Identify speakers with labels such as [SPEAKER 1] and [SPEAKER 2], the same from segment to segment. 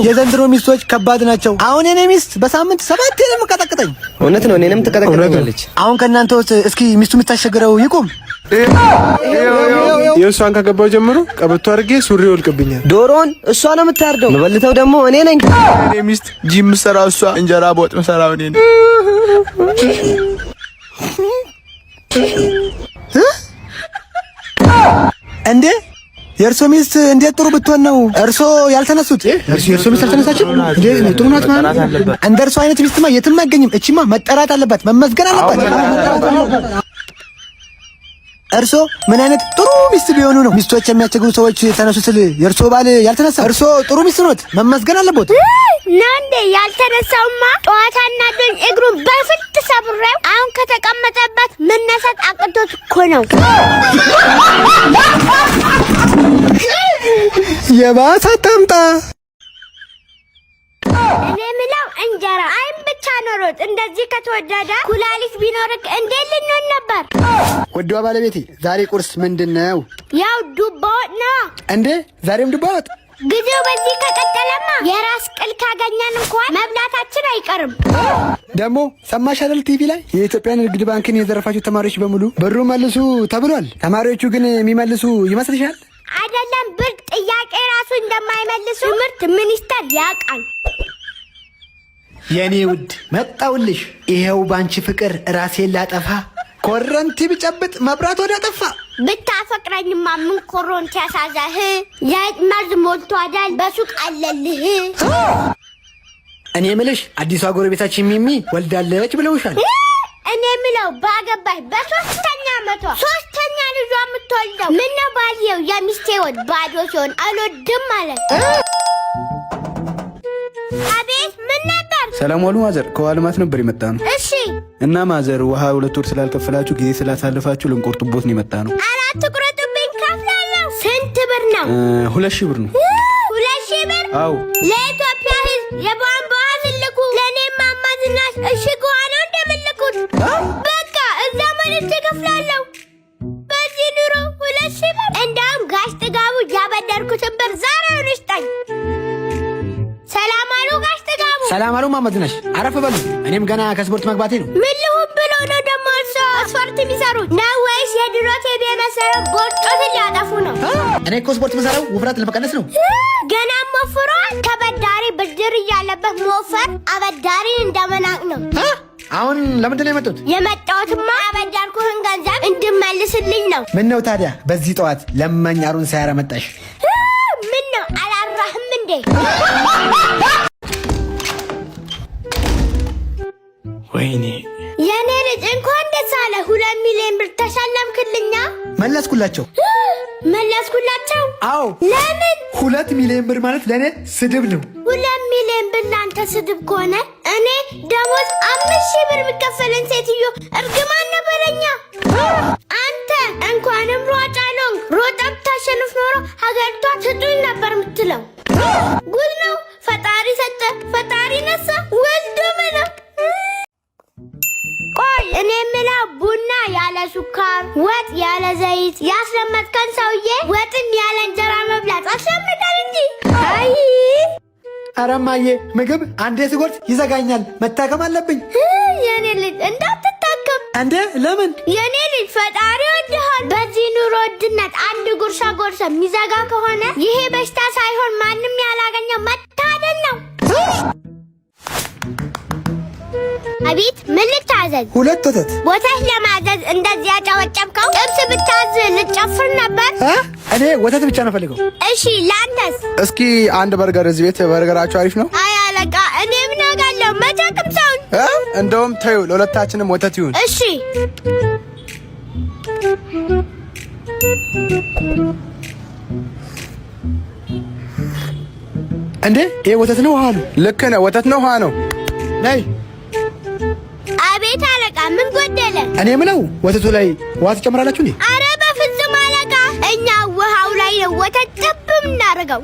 [SPEAKER 1] የዘንድሮ ሚስቶች ከባድ ናቸው። አሁን እኔ ሚስት በሳምንት 7 ነው የምትቀጠቅጠኝ።
[SPEAKER 2] እውነት ነው፣ እኔንም ትቀጠቅጠኛለች።
[SPEAKER 1] አሁን ከእናንተ ውስጥ እስኪ ሚስቱ የምታሸግረው ይቁም።
[SPEAKER 3] የእሷን ካገባው ጀምሮ ቀበቶ አድርጌ ሱሪ ወልቅብኛል።
[SPEAKER 2] ዶሮን እሷ ነው የምታርደው፣ የምበልተው ደግሞ እኔ ነኝ።
[SPEAKER 3] እኔ ሚስት ጂም ሰራው እሷ እንጀራ በወጥ መሰራው እኔ ነኝ።
[SPEAKER 1] እንዴ የእርሶ ሚስት እንዴት ጥሩ ብትሆን ነው እርሶ ያልተነሱት? የእርሶ ሚስት አልተነሳችም እንዴ? ጥሩ ናት ማለት እንደ እርሶ አይነት ሚስትማ የትም አይገኝም። እቺማ መጠራት አለባት፣ መመስገን አለባት። እርሶ ምን አይነት ጥሩ ሚስት ቢሆኑ ነው ሚስቶች የሚያስቸግሩ ሰዎች የተነሱ ስል የእርሶ ባል ያልተነሳ? እርሶ ጥሩ ሚስት ኖት፣ መመስገን አለቦት።
[SPEAKER 4] ናንዴ ያልተነሳውማ ጧታና ደኝ እግሩን በፍት ሰብሬው አሁን ከተቀመጠበት መነሳት አቅቶት እኮ ነው።
[SPEAKER 1] የባሰ ታምጣ።
[SPEAKER 4] እኔ ምለው እንጀራ አይን ብቻ ኖሮት እንደዚህ ከተወደደ ኩላሊት ቢኖርክ እንዴት ልንሆን ነበር?
[SPEAKER 1] ወዷ ባለቤቴ ዛሬ ቁርስ ምንድነው?
[SPEAKER 4] ያው ዱባ ወጥ ነው
[SPEAKER 1] እንዴ? ዛሬም ዱባ ወጥ?
[SPEAKER 4] ጊዜው በዚህ ከቀጠለማ የራስ ቅል ካገኘን እንኳን መብላታችን አይቀርም።
[SPEAKER 1] ደግሞ ሰማሽ አይደል ቲቪ ላይ የኢትዮጵያ ንግድ ባንክን የዘረፋችሁ ተማሪዎች በሙሉ ብሩ መልሱ ተብሏል። ተማሪዎቹ ግን የሚመልሱ ይመስልሻል?
[SPEAKER 4] አይደለም ብር ጥያቄ ራሱ እንደማይመልሱ ትምህርት ሚኒስቴር ያውቃል።
[SPEAKER 1] የኔ ውድ መጣውልሽ። ይሄው ባንቺ ፍቅር ራሴን ላጠፋ ኮረንቲ ብጨብጥ መብራት ወደ ጠፋ።
[SPEAKER 4] ብታፈቅረኝማ ምን ኮረንቲ ያሳዛህ? የመርዝ ሞልቶ አይደል በሱቅ አለልህ።
[SPEAKER 1] እኔ ምልሽ አዲሷ ጎረቤታችን ሚሚ ወልዳለች ብለውሻል?
[SPEAKER 4] እኔ ምለው ባገባሽ በ3ኛ ዓመቷ 3ኛ ልጇ የምትወልደው ምነው ባልየው የሚስቴ ወድ ባዶ ሲሆን አልወድም ማለት? አቤት ምን ነበር?
[SPEAKER 3] ሰላም ዋሉ ማዘር። ከዋልማት ነበር የመጣ ነው።
[SPEAKER 4] እሺ
[SPEAKER 3] እና ማዘር ውሃ 2 ወር ስላልከፈላችሁ ጊዜ ስላሳለፋችሁ ልንቆርጡቦት ነው የመጣ ነው።
[SPEAKER 4] አራት ቁረጡብኝ ከፍላለሁ። ስንት ብር ነው?
[SPEAKER 3] 2000 ብር ነው።
[SPEAKER 4] 2000 ብር?
[SPEAKER 3] አዎ።
[SPEAKER 4] ለኢትዮጵያ ሕዝብ የቧንቧ ትልቁ ለኔም ማማዝናሽ እሽግ ውሃ ነው እንደምልኩት። በቃ እዛ ማለት ከፍላለሁ። በዚህ ኑሮ 2000 ብር። እንደውም ጋሽ ጥጋቡ ያበደርኩትን ብር ዛሬ ይስጣኝ። ሰላም አሉ ጋሽ ጥጋቡ።
[SPEAKER 1] ሰላም አሉ ማማዝናሽ። አረፍ በሉ። እኔም ገና ከስፖርት መግባቴ ነው።
[SPEAKER 4] ምን ልሁን ብሎ ነው ደግሞ እርሶ ስፖርት የሚሰሩት ነው ወይስ የድሮ ቴቪ መሰረት ቦርጮትን ሊያጠፉ ነው?
[SPEAKER 1] እኔ እኮ ስፖርት መሰራው ውፍረት ለመቀነስ ነው።
[SPEAKER 4] ገና ሞፍሯል። ተበዳሪ ብድር እያለበት ሞፈር አበዳሪ እንደመናቅ ነው።
[SPEAKER 1] አሁን ለምንድን ነው የመጡት?
[SPEAKER 4] የመጣሁትማ አበዳርኩህን ገንዘብ እንድመልስልኝ ነው።
[SPEAKER 1] ምን ነው ታዲያ በዚህ ጠዋት ለማኝ አሩን ሳያረ መጣሽ?
[SPEAKER 4] ምን ነው አላራህም እንዴ?
[SPEAKER 3] ወይኔ
[SPEAKER 4] የኔ ልጅ እንኳን ደስ አለ። 2 ሚሊዮን ብር ተሸለምክልኛ።
[SPEAKER 1] መለስኩላቸው።
[SPEAKER 4] መለስኩላቸው?
[SPEAKER 1] አዎ።
[SPEAKER 4] ለምን?
[SPEAKER 1] 2 ሚሊዮን ብር ማለት ለእኔ ስድብ ነው።
[SPEAKER 4] 2 ሚሊዮን ብር ለአንተ ስድብ ከሆነ እኔ ደሞዝ 5000 ብር የሚከፈለን ሴትዮ እርግማን ነበረኛ። አንተ እንኳንም ሯጭ አልሆንክ። ሮጠህ ብታሸንፍ ኖሮ ሀገሪቷ ትጡኝ ነበር የምትለው። ጉድ ነው። ፈጣሪ ሰጠ፣ ፈጣሪ ነሳ። ወልዶ በላ። ቆይ እኔ የምለው ቡና ያለ ሱካር፣ ወጥ ያለ ዘይት ያስለመድከን ሰውዬ ወጥን ያለ እንጀራ መብላት አስለምዳል እንጂ። አይ
[SPEAKER 1] አረማዬ ምግብ አንዴ ስጎርስ ይዘጋኛል፣ መታከም አለብኝ።
[SPEAKER 4] የኔ ልጅ እንዳትታከም።
[SPEAKER 1] እንዴ ለምን?
[SPEAKER 4] የኔ ልጅ ፈጣሪ ወድሃል። በዚህ ኑሮ ውድነት አንድ ጉርሻ ጎርሰ የሚዘጋ ከሆነ ይሄ በሽታ ሳይሆን ማንም ያላገኘው መታደል ነው። አቤት ምን ልታዘዝ?
[SPEAKER 1] 2 ወተት።
[SPEAKER 4] ወተት ለማዘዝ እንደዚህ ያጨበጨብከው? ጥብስ ብታዝ ልጨፍር ነበር።
[SPEAKER 1] እኔ ወተት ብቻ ነው ፈልገው።
[SPEAKER 4] እሺ ለአንተስ?
[SPEAKER 3] እስኪ አንድ በርገር። እዚህ ቤት በርገራችሁ አሪፍ ነው።
[SPEAKER 4] አይ አለቃ እኔ ምን አውቃለሁ። መቼም ሰውን
[SPEAKER 3] እንደውም ተይው፣ ለሁለታችንም ወተት ይሁን።
[SPEAKER 4] እሺ
[SPEAKER 1] እንዴ ይሄ ወተት ነው ውሃ ነው?
[SPEAKER 3] ልክ ነህ፣ ወተት ነው ውሃ ነው።
[SPEAKER 1] ነይ።
[SPEAKER 4] አቤት አለቃ ምን ጎደለ?
[SPEAKER 1] እኔ ምለው ወተቱ ላይ ውሃ ትጨምራላችሁ እንዴ?
[SPEAKER 4] አረ በፍጹም አለቃ፣ እኛ ውሃው ላይ ነው ወተት ጠብ የምናደርገው።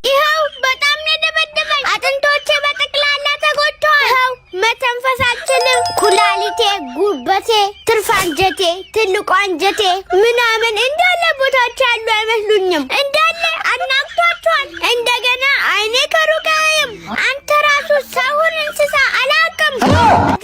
[SPEAKER 4] ይኸው በጣም ነው የደበደበኝ። አጥንቶቼ በጠቅላላ ተጎድተዋል። ይኸው መተንፈስ አልችልም። ኩላሊቴ፣ ጉበቴ፣ ትርፍ አንጀቴ፣ ትልቁ አንጀቴ ምናምን እንዳለ ቦታዎች ያሉ አይመስሉኝም። እንዳለ አናግቶ ከብዷቸዋል። እንደገና አይኔ ከሩቅ አያይም። አንተ ራሱ ሰውን እንስሳ አላውቅም።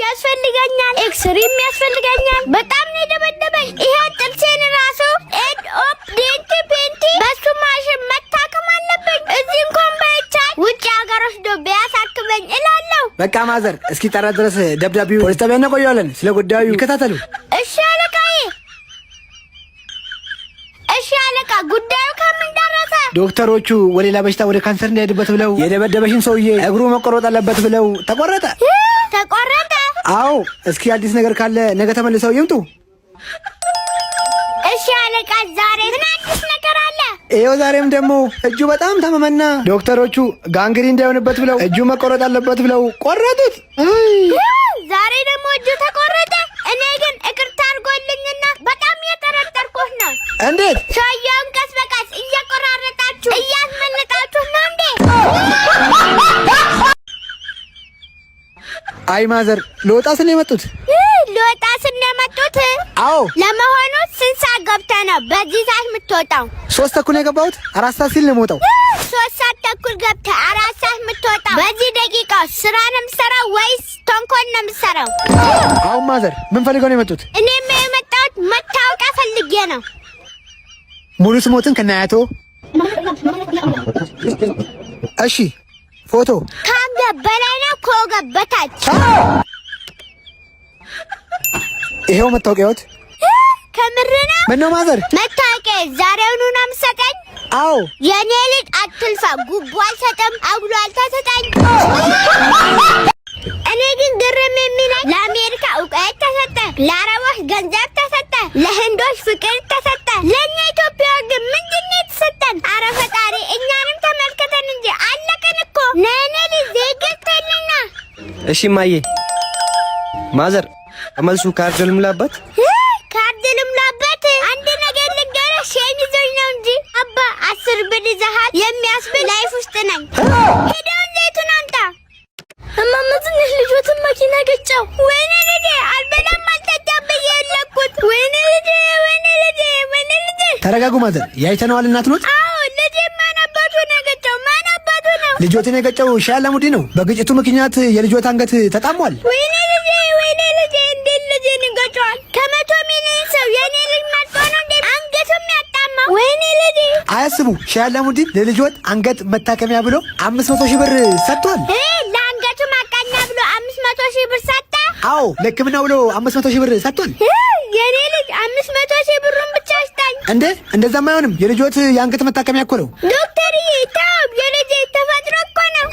[SPEAKER 4] ያስፈልገኛል፣ ኤክስሬም ያስፈልገኛል። በጣም ነው የደበደበኝ። ይሄ ጥርሴን ራሱ ኤድ ኦፕ ዴንት ፔንቲ በሱ ማሽን መታከም አለብኝ። እዚህ እንኳን ባይቻል ውጭ ሀገር ወስዶ ቢያሳክመኝ እላለሁ።
[SPEAKER 1] በቃ ማዘር እስኪጠራ ድረስ ደብዳቤው ፖሊስ ጣቢያ እናቆየዋለን። ስለ ጉዳዩ ይከታተሉ።
[SPEAKER 4] እሺ አለቃዬ። እሺ አለቃ፣ ጉዳዩ ከምን ደረሰ?
[SPEAKER 1] ዶክተሮቹ ወደ ሌላ በሽታ ወደ ካንሰር እንዳይሄድበት ብለው የደበደበሽን ሰውዬ እግሩ መቆረጥ አለበት ብለው ተቆረጠ።
[SPEAKER 4] ተቆረጠ?
[SPEAKER 1] አዎ። እስኪ አዲስ ነገር ካለ ነገ ተመልሰው ይምጡ።
[SPEAKER 4] እሺ አለቃ፣ ዛሬ ምን አዲስ ነገር አለ?
[SPEAKER 1] ይኸው ዛሬም ደግሞ እጁ በጣም ታመመና ዶክተሮቹ ጋንግሪ እንዳይሆንበት ብለው እጁ መቆረጥ አለበት ብለው ቆረጡት።
[SPEAKER 4] ዛሬ ደግሞ እጁ ተቆረጠ። እኔ ግን ይቅርታ አድርጎልኝና በጣም እየጠረጠርኩህ ነው።
[SPEAKER 1] እንዴት?
[SPEAKER 4] ሰውየውን ቀስ በቀስ እየቆራረጣችሁ እያስመለጣችሁ ነው እንዴ?
[SPEAKER 1] አይ ማዘር ልወጣ ስል የመጡት
[SPEAKER 4] ልወጣ ስል የመጡት?
[SPEAKER 1] አዎ።
[SPEAKER 4] ለመሆኑ ስንት ሰዓት ገብተህ ነው በዚህ ሰዓት የምትወጣው?
[SPEAKER 1] 3 ተኩል ነው የገባሁት። 4 ሰዓት ሲል ነው የምወጣው።
[SPEAKER 4] 3 ሰዓት ተኩል ገብተህ 4 ሰዓት የምትወጣው? በዚህ ደቂቃ ስራ ነው የምትሰራው ወይስ ተንኮል ነው የምትሰራው?
[SPEAKER 1] አሁን ማዘር ምን ፈልገው ነው የመጡት?
[SPEAKER 4] እኔም የመጣሁት መታወቂያ ፈልጌ ነው።
[SPEAKER 1] ሙሉ ስሞትን ከናያቶ? እሺ። ፎቶ
[SPEAKER 4] ከአንገት በላይ ነው ከወገብ በታች?
[SPEAKER 1] ይሄው መታወቂያዎት።
[SPEAKER 4] ከምር ነው?
[SPEAKER 1] ምን ነው ማዘር?
[SPEAKER 4] መታወቂያ ዛሬውኑ ነው የምትሰጠኝ?
[SPEAKER 1] አዎ።
[SPEAKER 4] የኔ ልጅ አትልፋ፣ ጉቦ አልሰጥም፣ አጉሏል ተሰጠኝ። እኔ ግን ግርም የሚለኝ ለአሜሪካ እውቀት ተሰጠ፣ ለአረቦች ገንዘብ ተሰጠ፣ ለህንዶች ፍቅር ተሰጠ፣ ለእኛ ኢትዮጵያውያን ግን ምንድን ነው የተሰጠን? አረ ፈጣሪ እኛንም ተመልከተን እንጂ አለቅን እኮ። ነኔ ልጅ ዜግተልና።
[SPEAKER 2] እሺ ማዬ። ማዘር መልሱ ካርድ ልሙላበት?
[SPEAKER 4] ካርድ ልሙላበት? አንድ ነገር ልንገርህ፣ ሼን ይዞኝ ነው እንጂ አባ 10 ብር ይዘሃል የሚያስብል ላይፍ ውስጥ ነኝ። ሄደውን ዘይቱን አምጣ። እማማ ትንሽ ልጆትን መኪና ገጨው። ወይኔ ልጄ፣ አልበላም አልጠጣም ብዬ የለኩት። ወይኔ ልጄ፣ ወይኔ ልጄ፣ ወይኔ ልጄ።
[SPEAKER 1] ተረጋጉ ማዘር። ያይተነዋል እናት ኖት?
[SPEAKER 4] አዎ ልጄ። ማን አባቱ ነው የገጨው? ማን አባቱ ነው?
[SPEAKER 1] ልጆትን የገጨው ሻህ አላሙዲ ነው። በግጭቱ ምክንያት የልጆት አንገት ተጣሟል።
[SPEAKER 4] ወይኔ ልጄ፣ ወይኔ ልጄ። እንዴት ልጄን ይገጨዋል? ከ100 ሚሊዮን ሰው የኔ ልጅ መጥቶ ነው እንዴ አንገቱም ያጣማው? ወይኔ ልጄ።
[SPEAKER 1] አያስቡ። ሻህ አላሙዲ ለልጆት አንገት መታከሚያ ብሎ 500 ሺህ ብር ሰጥቷል።
[SPEAKER 4] ለአንገቱ ማቃኛ ብሎ 500 ሺህ ብር ሰጠ?
[SPEAKER 1] አዎ። ለሕክምና ብሎ 500 ሺህ ብር ሰጥቷል።
[SPEAKER 4] የኔ ልጅ 500 ሺህ ብሩን ብቻ ይስጣኝ።
[SPEAKER 1] እንዴ እንደዛማ አይሆንም። የልጆት የአንገት መታከሚያ እኮ ነው።
[SPEAKER 4] ዶክተርዬ ተው፣ የልጄ ተፈጥሮ እኮ ነው።